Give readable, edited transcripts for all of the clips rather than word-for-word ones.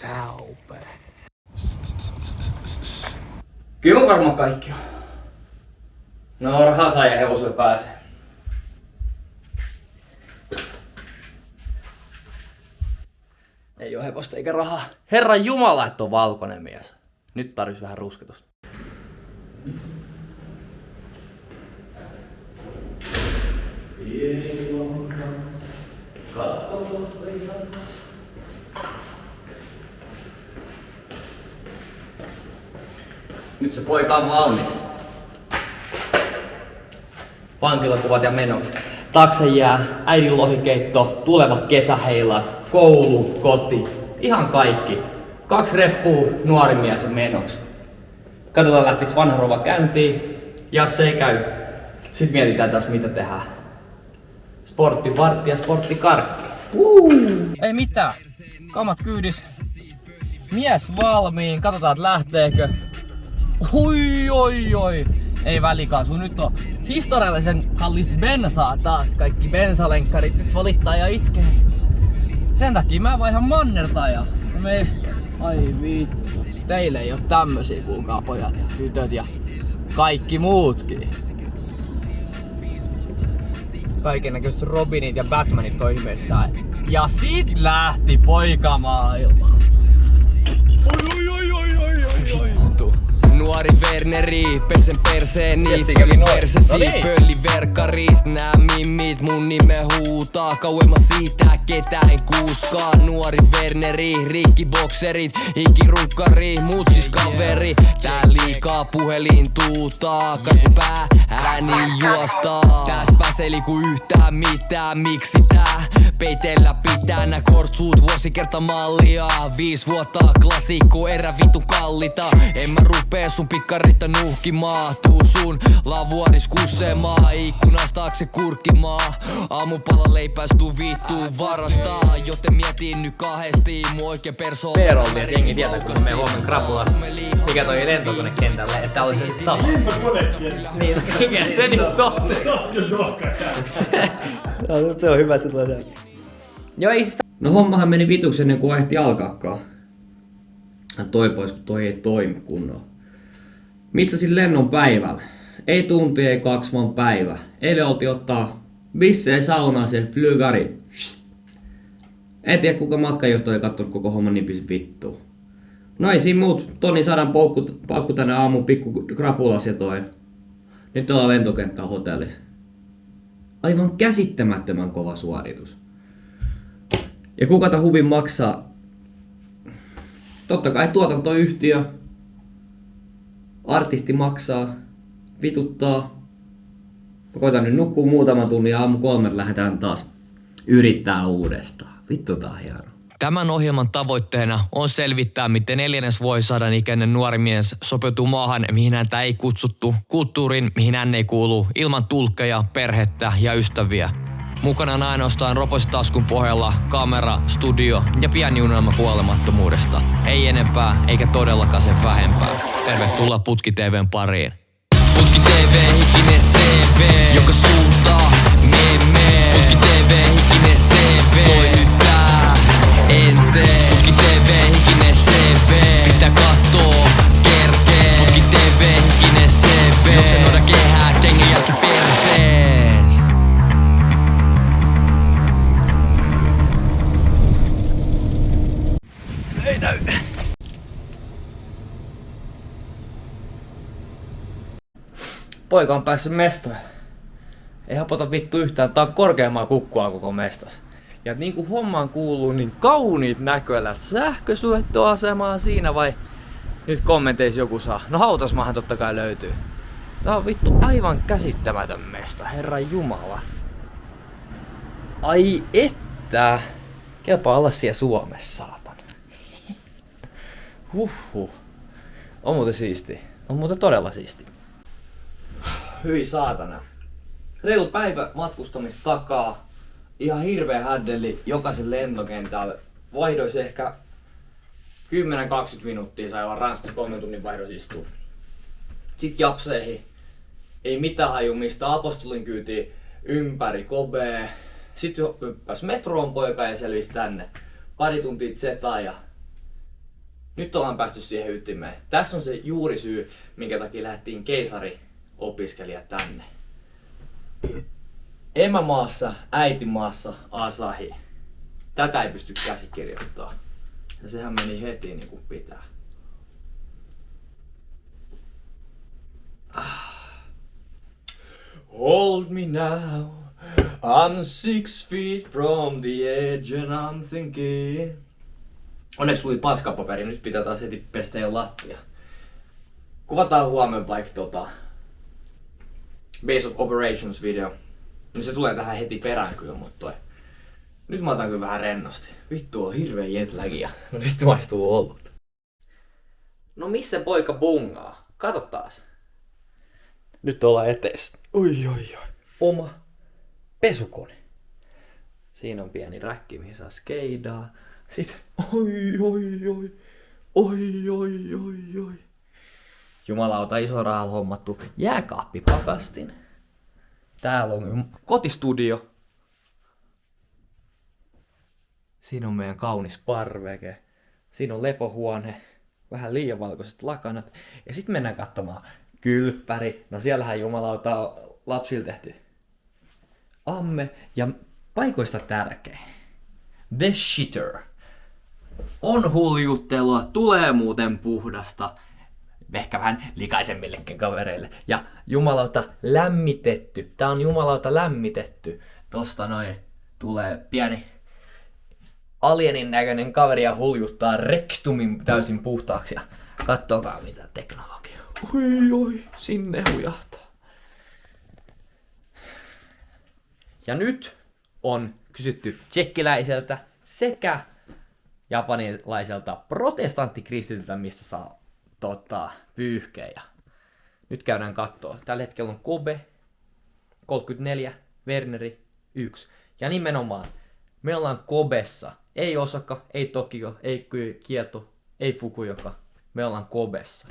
Tää on upea. Kyllä varmaan kaikki on. No rahaa ja hevoselle pääsee. Ei oo hevosta eikä rahaa. Herran Jumala, että on valkoinen mies. Nyt tarvitsisi vähän rusketusta. Nyt se poika on valmis. Vankilakuvat ja menokset. Taksejää, äidin lohikeitto, tulevat kesäheilat, koulu, koti. Ihan kaikki. 2 reppua, nuori mies ja menoksi. Katsotaan lähtiks vanha rouva käyntiin. Jos ei käy, sit mietitään taas mitä tehdään. Sporttivartti ja sporttikarkki. Ei mitään. Kamat kyydis. Mies valmiin. Katsotaan, että lähteekö. Oi. Ei välikaasu. Nyt on historiallisen kallista bensaa taas. Kaikki bensalenkkarit nyt valittaa ja itkee. Sen takia mä vaihan mannerta ja meistä. Ai vittu. Teille ei oo tämmösiä, kuulkaa pojat ja tytöt ja kaikki muutkin. Kaikennäköiset Robinit ja Batmanit toi ihmeissään. Ja sit lähti poikamaailma. Oi. Nuori Werneri, pesen perseen niippeli persesi, pölli verkkaris, nää mimmit mun nime huutaa, kauemmas siitä ketään kuuskaa. Nuori Werneri, rikkibokserit, ikirunkkari, mut siis kaveri, tää liikaa puhelin tuutaa, karkupää ääni juostaa. Täs pääseli ku yhtään mitään, miksi tää peitellä pitää nää kortsuut vuosikertamallia. 5 vuotta klassikko, erä vitun kallita, en mä rupee sun pikkareita nuhkimaa. Tuu sun lavuaris kusemaa, ikkunasta taakse kurkkimaa. Aamupala leipäs tuu vittuun varastaa, joten mietin nyt kahdesti mun oikein persoon. Peerolli, että jengi tietää kun me huomen krapulas. Mikä toi lentokone kentälle, että oli se tapa. Niin, mikä se nyt on? Se on hyvä sit vaan se. Joo ei sitä. No hommahan meni vituksi ennen kuin ehti alkaakaan. Toi pois kun toi ei toimi kunnolla. Missä sit lennon päivällä? Ei tunti, ei 2, vaan päivä. Eilen oltiin ottaa bissejä saunaan se flygari. En tiedä kuka matkanjohtaja oli kattonut koko homman nipis vittuun. No ei siinä muut. Toni 100 paukku tänä aamun pikku krapulas ja toi. Nyt ollaan lentokenttää hotellissa. Aivan käsittämättömän kova suoritus. Ja kuka tän huvin maksaa? Totta kai tuotantoyhtiö. Artisti maksaa. Vituttaa. Mä koitan nyt nukkua muutaman tunnin ja aamu 3 lähdetään taas yrittää uudestaan. Vittu tää on hieno. Tämän ohjelman tavoitteena on selvittää, miten 4. vuosisadan ikäinen nuori mies sopeutuu maahan, mihin häntä ei kutsuttu, kulttuuriin, mihin hän ei kuulu, ilman tulkkeja, perhettä ja ystäviä. Mukana on ainoastaan ropositaskun pohjalla kamera, studio ja pieni unelma kuolemattomuudesta. Ei enempää eikä todellakaan sen vähempää. Tervetuloa Putki TV:n pariin. Putki TV, hikinen CV, joka suuntaa me. Putki TV, hikinen CV, toi nyt tää, en tee. Putki TV, hikinen CV, pitää kattoo, kerkee. Putki TV, hikinen CV, juoksen noida kehää, kengän jälki persees. Ei näy. Poika on päässyt mestoon. Ei hapota vittu yhtään, tää on korkeammaa kukkua koko mestas. Ja niin kuin hommaan kuuluu, niin kauniit näköälät. Sähkösyöttöasemaa siinä vai? Nyt kommenteissa joku saa. No Hautasmaahan totta kai löytyy. Tää on vittu aivan käsittämätön mesta, herran jumala. Ai että. Kelpaa olla siellä Suomessa, saatana. Huhhuh. On muuten siisti. On muuten todella siisti. Hyi saatana. Reilu päivä matkustamista takaa. Ihan hirveä häddelli jokaisen lentokentällä. Vaihdois ehkä 10-20 minuuttia sai olla Ranskassa 3 tunnin vaihdos istua. Sitten japseihin. Ei mitään haju mistä apostolin kyytiin ympäri Kobee. Sitten hyppäs metroon poika ja selvisi tänne. Pari tuntia zetaa ja Nyt ollaan päästy siihen ytimeen. Tässä on se juurisyy, minkä takia lähdettiin keisariopiskelija tänne. Emämaassa, äitimaassa, Asahi. Tätä ei pysty käsikirjoittamaan. Ja sehän meni heti niin kuin pitää. Hold me now. I'm 6 feet from the edge and I'm thinking. Onneksi tuli paskapaperi, nyt pitää taas heti pestä jo lattia. Kuvataan huomenna vaikka Base of Operations video. No se tulee tähän heti perään kyllä, mutta nyt mä otan kyllä vähän rennosti. Vittu on hirveä jetlagia. No nyt maistuu olut. No missä poika bungaa? Kato taas. Nyt ollaan eteessä. Oi. Oma pesukone. Siinä on pieni räkki, mihin saa skeidaa. Sitten oi. Jumalauta, iso rahalla hommattu jääkaappipakastin. Täällä on kotistudio. Siinä on meidän kaunis parveke. Siinä on lepohuone. Vähän liian valkoiset lakanat. Ja sitten mennään katsomaan kylppäri. No siellähän jumalauta lapsilla tehty amme. Ja paikoista tärkein. The shitter. On huljuttelua, tulee muuten puhdasta. Ehkä vähän likaisemmillekin kavereille. Ja jumalauta lämmitetty. Tää on jumalauta lämmitetty. Tosta noin tulee pieni alienin näköinen kaveri ja huljuttaa rektumin täysin puhtaaksi. Ja katsokaa mitä teknologia. Oi, sinne hujahtaa. Ja nyt on kysytty tsekkiläiseltä sekä japanilaiselta protestanttikristityltä, mistä saa pyyhkejä. Nyt käydään kattoo. Tällä hetkellä on Kobe 34, Werneri 1. Ja nimenomaan me ollaan Kobessa. Ei Osaka, ei Tokio, ei Kioto, ei Fukuoka. Me ollaan Kobessa.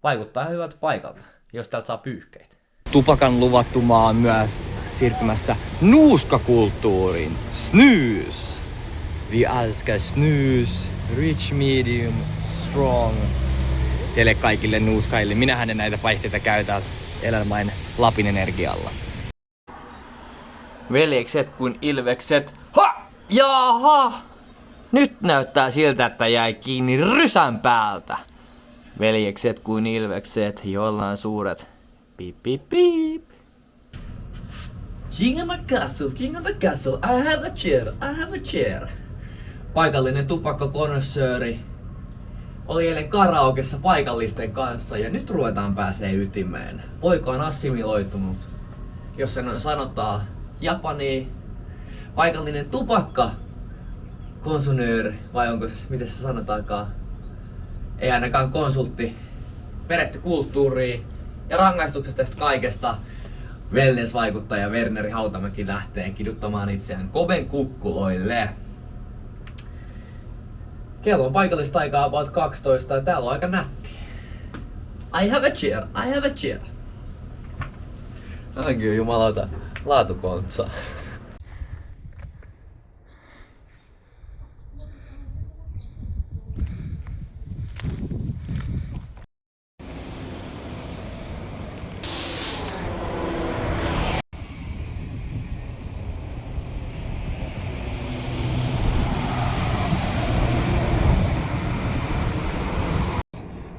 Vaikuttaa hyvältä paikalta, jos täältä saa pyyhkeitä. Tupakan luvattu maa on myös siirtymässä nuuskakulttuuriin. Snus! Vi älskar snus. Rich, medium, strong. Teille kaikille nuuskaille. Minähän en näitä päihteitä käytä elämäin Lapin energialla. Veljekset kuin ilvekset. Ha! Jaha! Nyt näyttää siltä, että jäi kiinni rysän päältä. Veljekset kuin ilvekset, joilla on suuret piip piip piip. King of the castle, I have a chair. Paikallinen tupakkakonnoissööri oli eilen karaokessa paikallisten kanssa ja nyt ruvetaan pääsee ytimeen. Poika on assimiloitunut, jos sen sanotaan Japani, paikallinen tupakka konsumööri, vai onko se, miten se sanotaankaan? Ei ainakaan konsultti, perehty kulttuuriin ja rangaistuksesta tästä kaikesta wellness-vaikuttaja Werneri Hautamäki lähtee kiduttamaan itseään Koben kukkuloille. Kello on paikallista aikaa about 12 ja täällä on aika nätti. I have a chair. Onkin jumalauta laatukontsa.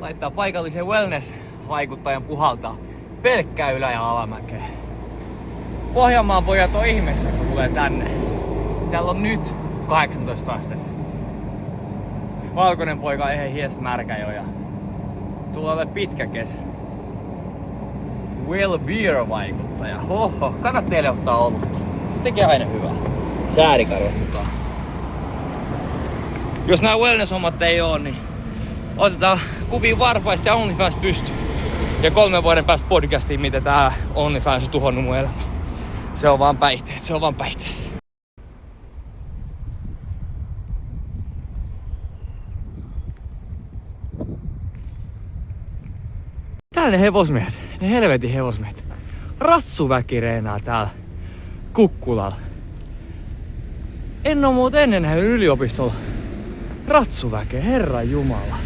Laittaa paikallisen wellness-vaikuttajan puhaltaa pelkkää ylä- ja alamäkeä. Pohjanmaan pojat on ihmeessä, kun tulee tänne. Täällä on nyt 18 astetta. Valkoinen poika ei hies märkä jo ja tulee olemaan pitkä kesä. Well beer-vaikuttaja. Oho, kannattaa teille ottaa olutta. Se tekee aina hyvää. Säärikarjat mukaan. Jos nämä wellness-hommat ei oo, niin otetaan kuvia varpaista ja OnlyFans pystyyn. Ja 3 vuoden päästä podcastiin, mitä tää OnlyFans on tuhonnut mun elämä. Se on vaan päihteet. Täällä ne hevosmiehet, ne helvetin hevosmiehet. Ratsuväki reenaa täällä Kukkulalla. En oo muuten ennen nähnyt yliopistolla ratsuväkeä, herran jumala.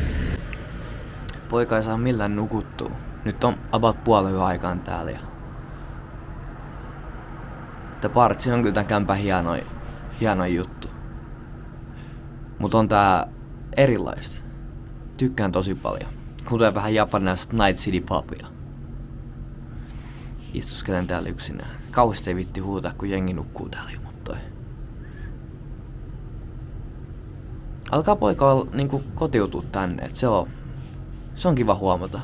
Poika ei saa millään nukuttua. Nyt on about puolen aikaan täällä. Tää partsi on kyllä tän kämpän hienoin juttu. Mut on tää erilaista. Tykkään tosi paljon. Kuten vähän japanilaista Night City pubia. Istuskelen täällä yksinään. Kauheasti ei vitti huutaa, kun jengi nukkuu täällä jo, mutta alkaa poika niinku kotiutua tänne, et se on kiva huomata.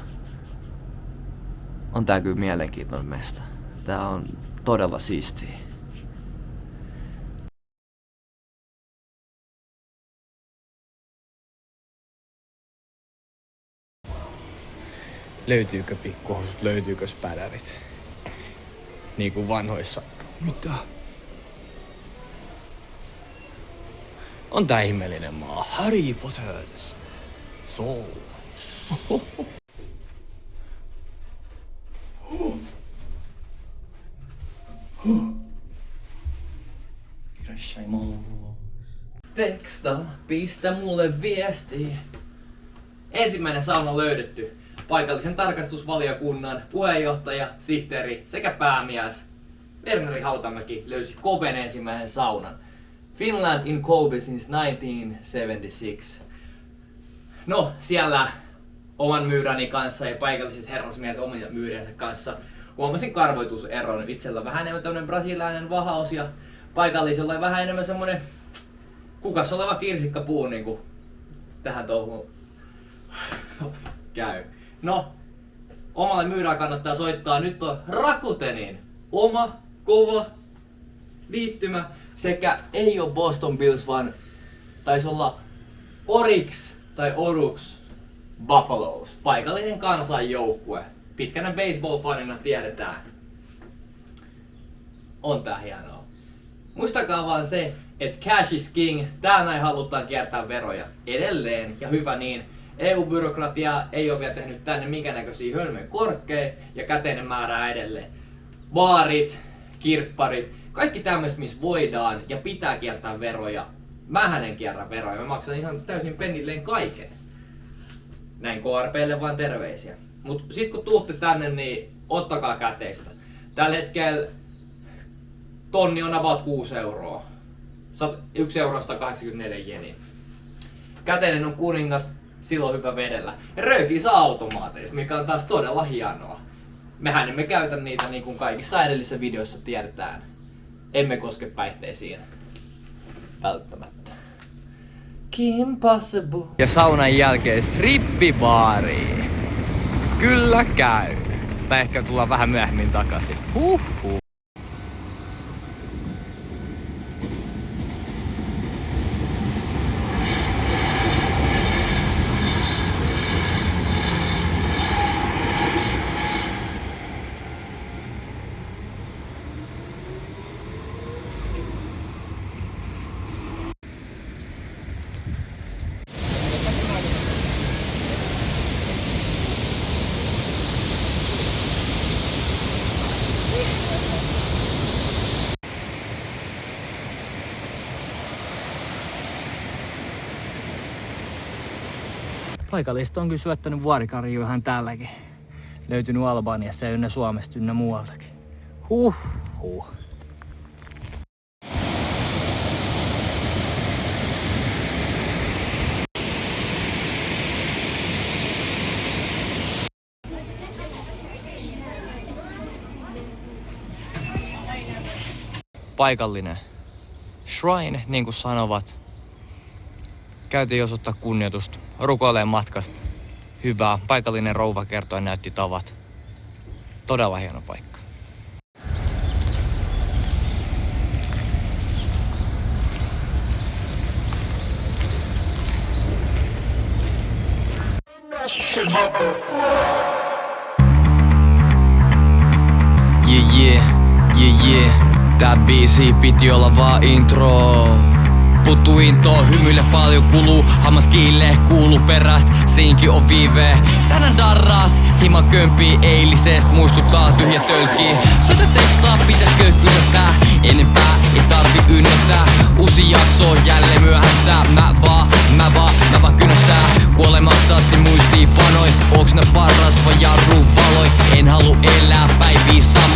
On tää kyllä mielenkiintoinen mesta. Tää on todella siistiä. Löytyykö pikkuhousut, löytyykö spädärit? Niinku vanhoissa. Mitä? On tää ihmeellinen maa. Harry Potters. So. Teksta, pistä mulle viestiä. Ensimmäinen sauna löydetty. Paikallisen tarkastusvaliokunnan puheenjohtaja, sihteeri sekä päämies Verneri Hautamäki löysi Kopen ensimmäisen saunan. Finland in Kobe since 1976. No, siellä oman myyräni kanssa ja paikalliset herrasmiehet omien myyriensä kanssa huomasin karvoituseron. Itsellä vähän enemmän tämmönen brasilialainen vahaus ja paikallisella vähän enemmän semmonen kukas oleva kirsikkapuu niinku tähän touhuun käy. No, omalle myyrään kannattaa soittaa. Nyt on Rakutenin oma, kova liittymä sekä ei oo Boston Bills, vaan taisi olla Oryx tai Oryx Buffaloes. Paikallinen kansanjoukkue. Pitkänä baseball-fanina tiedetään. On tää hienoa. Muistakaa vaan se, että cash is king. Täällä näin halutaan kiertää veroja. Edelleen, ja hyvä niin. EU-byrokratia ei ole vielä tehnyt tänne minkäännäköisiä hölmöjä korkkeja ja käteinen määrää edelleen. Baarit, kirpparit, kaikki tämmöiset, missä voidaan ja pitää kiertää veroja. Mähän en kierrä veroja, mä maksan ihan täysin pennilleen kaiken. Näin KRPlle vaan terveisiä. Mut sit kun tuutte tänne, niin ottakaa käteistä. Tällä hetkellä tonni on about 6 euroa. 1 euro 184 jeniä. Käteinen on kuningas. Silloin hyvä vedellä. Ja röökiä saa automaateista, mikä on taas todella hienoa. Mehän emme käytä niitä niin kuin kaikissa edellisissä videoissa tiedetään. Emme koske päihteisiin. Välttämättä. Kim Possible. Ja saunan jälkeen strippibaariin. Kyllä käy. Tai ehkä tullaan vähän myöhemmin takaisin. Huhhuh. Paikalliset on kyllä syöttänyt vuorikarjua ihan täälläkin. Löytynyt Albaniassa ja ynnä Suomesta ynnä muualtakin. Huh. Paikallinen shrine, niin kuin sanovat. Käytiin osoittaa kunnioitusta, rukoilee matkasta. Hyvää, paikallinen rouva kertoi näytti tavat. Todella hieno paikka. Yeah. Tää biisi piti olla vaan intro. Puttu intoo, hymyille paljon kuluu. Hammas kiille, kuulu peräst, siinkin on viive. Tänään darras, hima kömpii eilisestä. Muistuttaa tyhjä tölkii. Soita tekstaa, pitäiskö kysästää? Enempää ei tarvi ynnättää. Uusi jakso jälleen myöhässä. Mä vaan kynässää. Kuole maksaa asti muistii panoi. Onks nää paras vai jarru valoi? En halu elää päiviä sama.